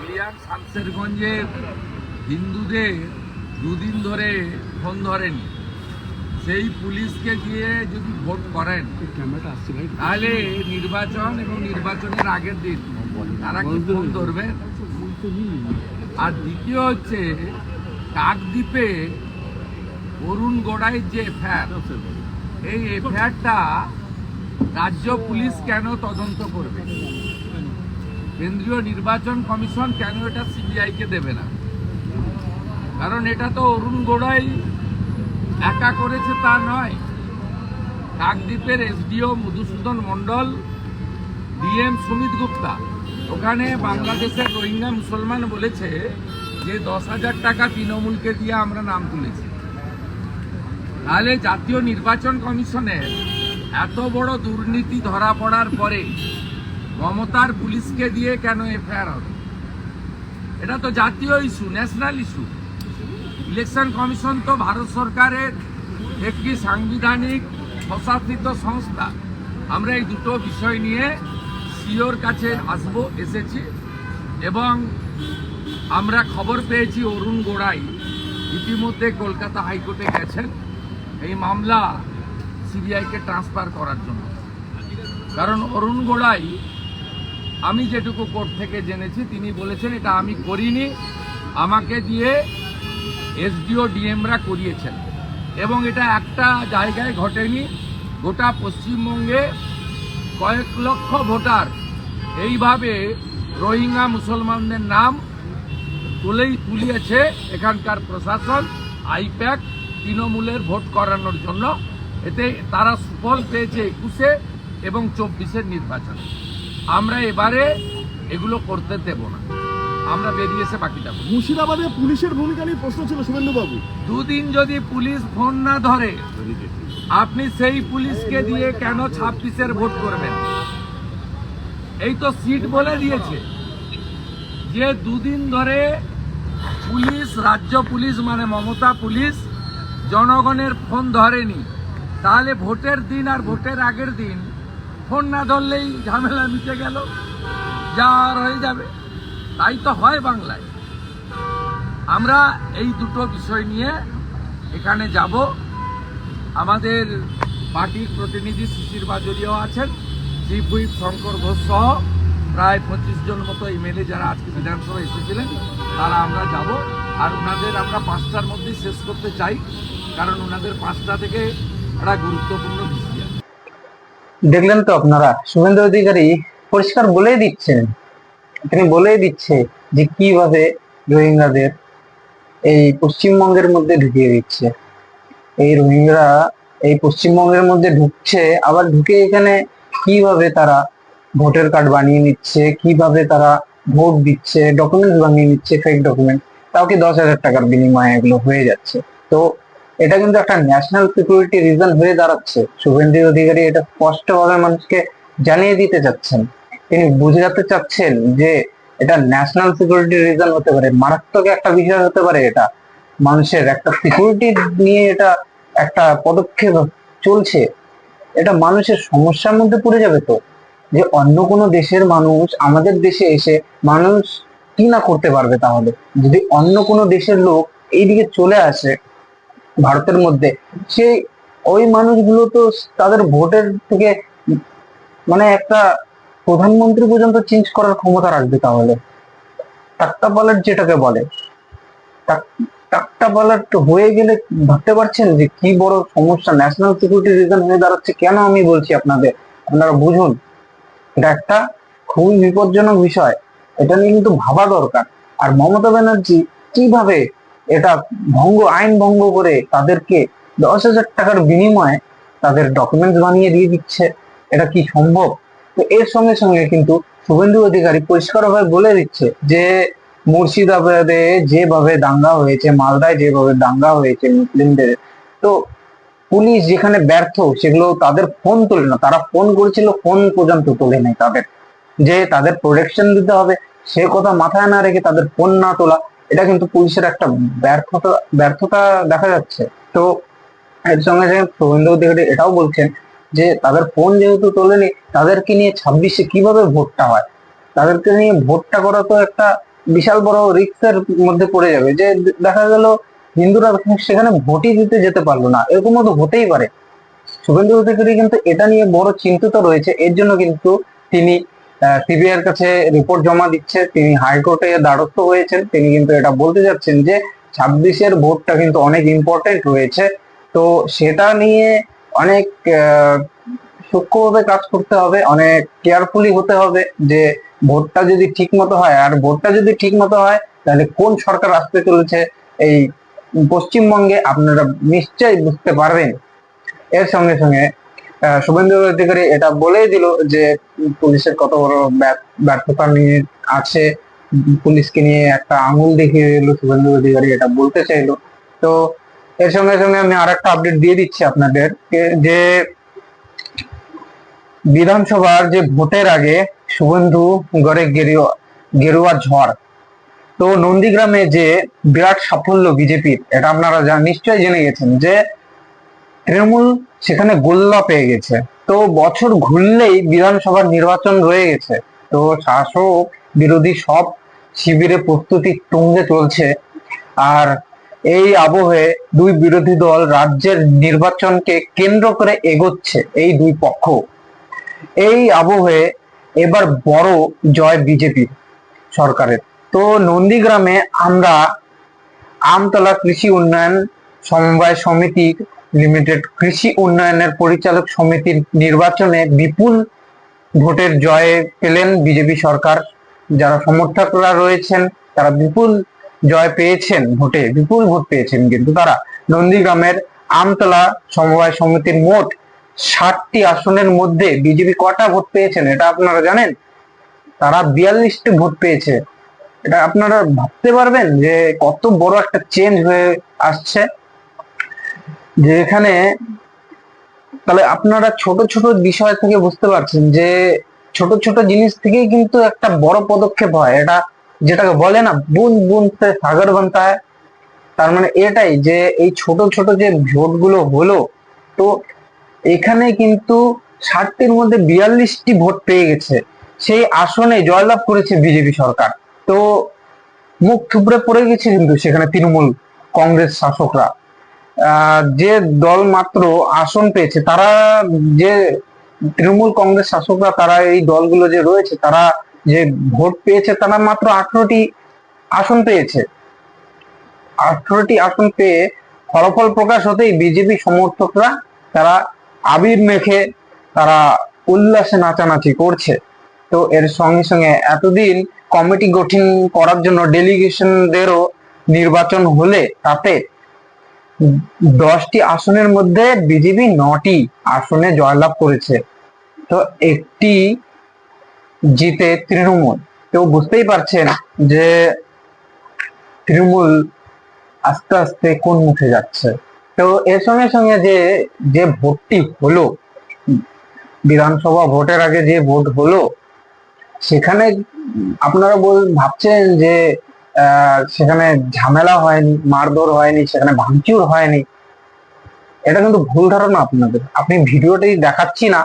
হলিয়ার শামসেরগঞ্জে হিন্দুদের দুদিন ধরে ফোন ধরেনি, সেই পুলিশকে দিয়ে যদি ভোট করেন তাহলে নির্বাচন এবং নির্বাচনের আগের দিন তারা কি ফোন ধরবে? আর দ্বিতীয় হচ্ছে কাকদ্বীপে অরুণ গোড়াইয়ের যে এফআইআর, এই এফআইআরটা রাজ্য পুলিশ কেন তদন্ত করবে? কেন্দ্রীয় নির্বাচন কমিশন কেন এটা সিবিআইকে দেবে না? কারণ এটা তো অরুণ গোড়াই একা করেছে তা নয়। কাকদ্বীপের এসডিও মধুসূদন মণ্ডল, ডিএম সুমিত গুপ্তা, ওখানে বাংলাদেশের রোহিঙ্গা মুসলমান বলেছে যে 10,000 টাকা তৃণমূলকে দিয়ে আমরা নাম তুলেছি। তাহলে জাতীয় নির্বাচন কমিশনের এত বড় দুর্নীতি ধরা পড়ার পরে মমতার পুলিশকে দিয়ে কেন এফআইআর হবে? এটা তো জাতীয় issue, national issue. Election commission তো ভারত সরকারের একটি সাংবিধানিক প্রশাসিত সংস্থা। আমরা এই দুটো বিষয় নিয়ে সিওর কাছে এসেছি এবং আমরা খবর পেয়েছি অরুণ গোড়াই ইতিমধ্যে কলকাতা হাইকোর্টে গেছেন এই মামলা সিবিআইকে ট্রান্সফার করার জন্য। কারণ অরুণ গোড়াই, আমি যেটুকু কোর্ট থেকে জেনেছি, তিনি বলেছেন এটা আমি করিনি, আমাকে দিয়ে এসডিও ডিএমরা করিয়েছেন এবং এটা একটা জায়গায় ঘটেনি, গোটা পশ্চিমবঙ্গে কয়েক লক্ষ ভোটার এইভাবে রোহিঙ্গা মুসলমানদের নাম তুলিয়েছে এখানকার প্রশাসন, আইপ্যাক, তৃণমূলের ভোট করানোর জন্য। এতে তারা সুফল পেয়েছে 21 এবং 24 নির্বাচনে। আমরা এবারে এগুলো করতে দেব না, আমরা বেরিয়ে এসে বাকি যাবো। মুর্শিদাবাদে পুলিশের ভূমিকা নিয়ে প্রশ্ন ছিল শুভেন্দুবাবু। দুদিন যদি পুলিশ ফোন না ধরে, আপনি সেই পুলিশকে দিয়ে কেন 26-এর ভোট করবেন? এই তো সিট বলে দিয়েছে যে দুদিন ধরে পুলিশ, রাজ্য পুলিশ মানে মমতা পুলিশ, জনগণের ফোন ধরেনি। তাহলে ভোটের দিন আর ভোটের আগের দিন ফোন না ধরলেই ঝামেলা মিটে গেল, যা আর হয়ে যাবে। তাই তো হয় বাংলায়। আমরা এই দুটো বিষয় নিয়ে এখানে যাব। আমাদের পার্টির প্রতিনিধি শিশির বাজরিয়াও আছেন, চিফ হুইপ শঙ্কর ঘোষ সহ প্রায় 25 জন মতো এমএলএ যারা আজকে বিধানসভায় এসেছিলেন, তারা আমরা যাব। আর ওনাদের আমরা 5টার মধ্যেই শেষ করতে চাই, কারণ ওনাদের 5টা থেকে একটা গুরুত্বপূর্ণ বিষয় আছে। দেখলেন তো আপনারা, শুভেন্দু অধিকারী পরিষ্কার বলেই দিচ্ছেন, তিনি বলেই দিচ্ছে যে কিভাবে রোহিঙ্গাদের এই পশ্চিমবঙ্গের মধ্যে ঢুকিয়ে দিচ্ছে। এই রোহিঙ্গারা এই পশ্চিমবঙ্গের মধ্যে ঢুকছে, আবার ঢুকে এখানে কিভাবে তারা ভোটার কার্ড বানিয়ে নিচ্ছে, কিভাবে তারা ভোট দিচ্ছে, ডকুমেন্টস বানিয়ে নিচ্ছে, ফেক ডকুমেন্ট, তাও কি 10,000 টাকার বিনিময়ে এগুলো হয়ে যাচ্ছে। তো এটা কিন্তু একটা ন্যাশনাল সিকিউরিটি রিজন হয়ে দাঁড়াচ্ছে। শুভেন্দু অধিকারী এটা স্পষ্টভাবে মানুষকে জানিয়ে দিতে চাচ্ছেন, তিনি বুঝাতে চাচ্ছেন যে এটা ন্যাশনাল সিকিউরিটি রিজন হতে পারে, মারাত্মক একটা বিষয় হতে পারে। এটা মানুষের একটা সিকিউরিটি নিয়ে এটা একটা পদক্ষেপ চলছে, এটা মানুষের সমস্যার মধ্যে পড়ে যাবে। তো যে অন্য কোনো দেশের মানুষ আমাদের দেশে এসে মানুষ কি না করতে পারবে, তাহলে যদি অন্য কোনো দেশের লোক এইদিকে চলে আসে ভারতের মধ্যে, সেই ওই মানুষগুলো তো তাদের ভোটের থেকে মানে একটা প্রধানমন্ত্রী পর্যন্ত চেঞ্জ করার ক্ষমতা রাখবে। তাহলে টাক্কা পালাট যেটাকে বলে, টাক্কা পালাট হয়ে গেলে ভাবতে পারছেন যে কি বড় সমস্যা, ন্যাশনাল সিকিউরিটি রিজন হয়ে দাঁড়াচ্ছে। কেন আমি বলছি আপনাদের, আপনারা বুঝুন, এটা একটা খুবই বিপজ্জনক বিষয়, এটা নিয়ে কিন্তু ভাবা দরকার। আর মমতা ব্যানার্জি কিভাবে এটা আইন ভঙ্গ করে তাদেরকে 10,000 টাকার বিনিময়ে তাদের ডকুমেন্টস বানিয়ে দিয়ে দিচ্ছে, এটা কি সম্ভব? তো এর সঙ্গে সঙ্গে কিন্তু শুভেন্দু অধিকারী পরিষ্কারভাবে বলে দিচ্ছে যে মুর্শিদাবাদে যেভাবে দাঙ্গা হয়েছে, মালদায় যেভাবে দাঙ্গা হয়েছে মুসলিমদের, তো পুলিশ যেখানে ব্যর্থ, সেগুলো তাদের ফোন তোলে না, তারা ফোন করেছিল, ফোন পর্যন্ত তোলে নাই তাদের, যে তাদের প্রোটেকশন দিতে হবে সে কথা মাথায় না রেখে তাদের ফোন না তোলা, এটা কিন্তু পুলিশের একটা ব্যর্থতা দেখা যাচ্ছে। তো এর সঙ্গে সঙ্গে শুভেন্দু অধিকারী এটাও বলছেন যে তাদের ফোন যেহেতু তোলেনি, তাদেরকে নিয়ে 26-এ কিভাবে ভোটটা হয়, তাদেরকে নিয়ে ভোটটা করা তো একটা বিশাল বড় রিস্কের মধ্যে পড়ে যাবে, যে দেখা গেল হিন্দুরা সেখানে ভোটই দিতে যেতে পারলো না, এরকমও তো হতেই পারে। শুভেন্দু অধিকারী কিন্তু এটা নিয়ে বড় চিন্তিত রয়েছে। এর জন্য কিন্তু তিনি সিবিআই এর কাছে রিপোর্ট জমা দিচ্ছে, তিনি হাইকোর্টে দ্বারস্থ হয়েছেন। তিনি কিন্তু এটা বলতে যাচ্ছেন যে 26-এর ভোটটা কিন্তু অনেক ইম্পর্টেন্ট রয়েছে, তো সেটা নিয়ে অনেক সূক্ষ্মভাবে কাজ করতে হবে, অনেক কেয়ারফুলি হতে হবে যে ভোটটা যদি ঠিক মতো হয়। আর ভোটটা যদি ঠিক মতো হয় তাহলে কোন সরকার আসতে চলেছে এই পশ্চিমবঙ্গে আপনারা নিশ্চয়ই বুঝতে পারবেন। এর সঙ্গে সঙ্গে শুভেন্দু অধিকারী এটা বলেই দিল যে পুলিশের কত বড় ব্যর্থতা নিয়ে আছে, পুলিশকে নিয়ে একটা আঙুল দেখিয়ে দিল শুভেন্দু অধিকারী, এটা বলতে চাইলো। তো এর সঙ্গে সঙ্গে আমি আর একটা আপডেট দিয়ে দিচ্ছি আপনাদের যে বিধানসভার যে ভোটের আগে শুভেন্দু গড়ে গেরুয়া ঝড়। তো নন্দীগ্রামে যে বিরাট সাফল্য বিজেপির, এটা আপনারা নিশ্চয়ই জেনে গেছেন যে তৃণমূল সেখানে গোল্লা পেয়ে গেছে। তো বছর ঘুরলেই বিধানসভার নির্বাচন রয়ে গেছে, তো শাসক বিরোধী সব শিবিরে প্রস্তুতি তুঙ্গে চলছে। আর এই আবহে দুই বিরোধী দল রাজ্যের নির্বাচনকে কেন্দ্র করে এগোচ্ছে, এই দুই পক্ষ। এই আবহে এবার বড় জয় বিজেপি সরকারের। তো নন্দীগ্রামে আমরা আমতলা কৃষি উন্নয়ন সমবায় সমিতি লিমিটেড কৃষি উন্নয়নের পরিচালক সমিতির নির্বাচনে বিপুল ভোটের জয় পেলেন বিজেপি সরকার। যারা সমর্থকরা রয়েছেন তারা বিপুল জয় পেয়েছেন, ভোটে বিপুল ভোট পেয়েছেন। কিন্তু তারা নন্দীগ্রামের আমতলা সমবায় সমিতির মোট 60টি আসনের মধ্যে বিজেপি কটা ভোট পেয়েছেন এটা আপনারা জানেন? তারা 42টি ভোট পেয়েছে। এটা আপনারা ভাবতে পারবেন যে কত বড় একটা চেঞ্জ হয়ে আসছে। যে এখানে তাহলে আপনারা ছোট ছোট বিষয় থেকে বুঝতে পারছেন যে ছোট ছোট জিনিস থেকেই কিন্তু একটা বড় পদক্ষেপ হয়। এটা যেটাকে বলে না বুন বুন সে সাগর বানতা হয়, তার মানে এটাই যে এই ছোট ছোট যে ভোট গুলো হলো, তো এখানে কিন্তু 60টির মধ্যে 42টি ভোট পেয়ে গেছে, সেই আসনে জয়লাভ করেছে বিজেপি সরকার। তো মুখ থুবড়ে পড়ে গেছে কিন্তু সেখানে তৃণমূল কংগ্রেস শাসকরা। যে দল মাত্র আসন পেয়েছে, তারা যে তৃণমূল কংগ্রেস শাসকরা, তারা এই দলগুলো যে রয়েছে তারা যে ভোট পেয়েছে, তারা মাত্র 18টি আসন পেয়েছে। 18টি আসন পেয়ে ফলাফল প্রকাশ হতেই বিজেপি সমর্থকরা তারা আবির মেখে তারা উল্লাসে নাচানাচি করছে। তো এর সঙ্গে সঙ্গে এতদিন কমিটি গঠন করার জন্য ডেলিগেশনদেরও নির্বাচন হলে তাতে 10টি আসনের মধ্যে বিজেপি 9টি আসনে জয়লাভ করেছে, তো একটি জিতে তৃণমূল। তো বুঝতেই পারছেন যে তৃণমূল আস্তে আস্তে কোন মুখে যাচ্ছে। তো এর সঙ্গে সঙ্গে যে যে ভোটটি হলো, বিধানসভা ভোটের আগে যে ভোট হলো, সেখানে আপনারা ভাবছেন যে সেখানে ঝামেলা হয়নি, মারধর হয়নি, সেখানে ভাঙচুর হয়নি। এটা কিন্তু ভুল ধারণা আপনাদের। আপনি ভিডিওটি দেখাচ্ছি না,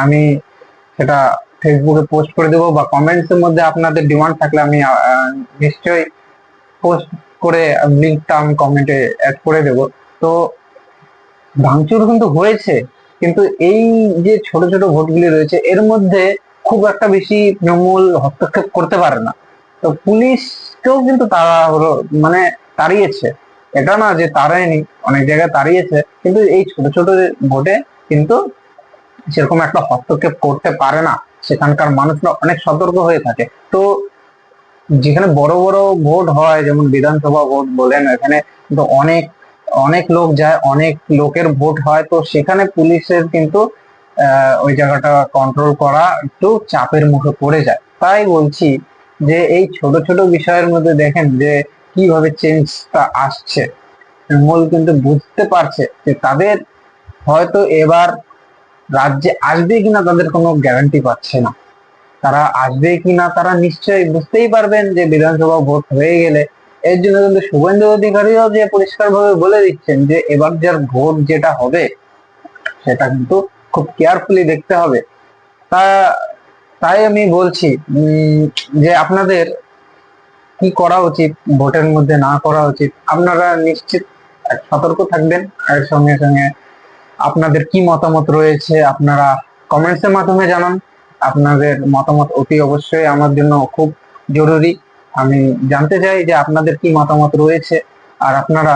আমি সেটা ফেসবুকে পোস্ট করে দেবো, বা কমেন্টস এর মধ্যে আপনাদের ডিমান্ড থাকলে আমি নিশ্চয়ই পোস্ট করে লিঙ্কটা আমি কমেন্টে অ্যাড করে দেব। তো ভাঙচুর কিন্তু হয়েছে, কিন্তু এই যে ছোট ছোট ভোটগুলি রয়েছে এর মধ্যে খুব একটা বেশি তৃণমূল হস্তক্ষেপ করতে পারে না। তো পুলিশকেও কিন্তু তারা হলো মানে তাড়িয়েছে, এটা না যে তাড়ায়নি, অনেক জায়গায় তাড়িয়েছে, কিন্তু এই ছোট ছোট ভোটে কিন্তু সেরকম একটা হস্তক্ষেপ করতে পারে না। সেখানকার মানুষরা অনেক সতর্ক হয়ে থাকে। তো যেখানে বড় বড় ভোট হয়, যেমন বিধানসভা ভোট বলেন, এখানে কিন্তু অনেক অনেক লোক যায়, অনেক লোকের ভোট হয়, তো সেখানে পুলিশের কিন্তু ওই জায়গাটা কন্ট্রোল করা একটু চাপের মুখে পড়ে যায়। তাই বলছি যে এই ছোট ছোট বিষয়ের মধ্যে দেখেন যে কিভাবে চেঞ্জটা আসছে। তৃণমূল কিন্তু বুঝতে পারছে যে তাদের হয়তো এবার রাজ্যে আসবে কিনা তাদের কোনো গ্যারান্টি পাচ্ছে না। তারা আসবে কিনা তারা নিশ্চয়ই বুঝতেই পারবেন যে বিধানসভা ভোট হয়ে গেলে। এর জন্য কিন্তু শুভেন্দু অধিকারীও যে পরিষ্কার ভাবে বলে দিচ্ছেন যে এবার যার ভোট যেটা হবে সেটা কিন্তু খুব কেয়ারফুলি দেখতে হবে। তা তাই আমি বলছি যে আপনাদের কি করা উচিত, ভোটের মধ্যে না করা উচিত, আপনারা নিশ্চিত সতর্ক থাকবেন। আর সঙ্গে সঙ্গে আপনাদের কি মতামত রয়েছে আপনারা কমেন্টস এর মাধ্যমে জানান। আপনাদের মতামত অতি অবশ্যই আমার জন্য খুব জরুরি। আমি জানতে চাই যে আপনাদের কি মতামত রয়েছে। আর আপনারা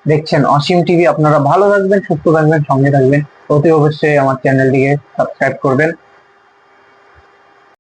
দেখছেন অসীম টিভি, আপনারা ভালো থাকবেন, সুস্থ থাকবেন, সঙ্গে থাকবেন। অতি অবশ্যই আমার চ্যানেলটিকে সাবস্ক্রাইব করবেন।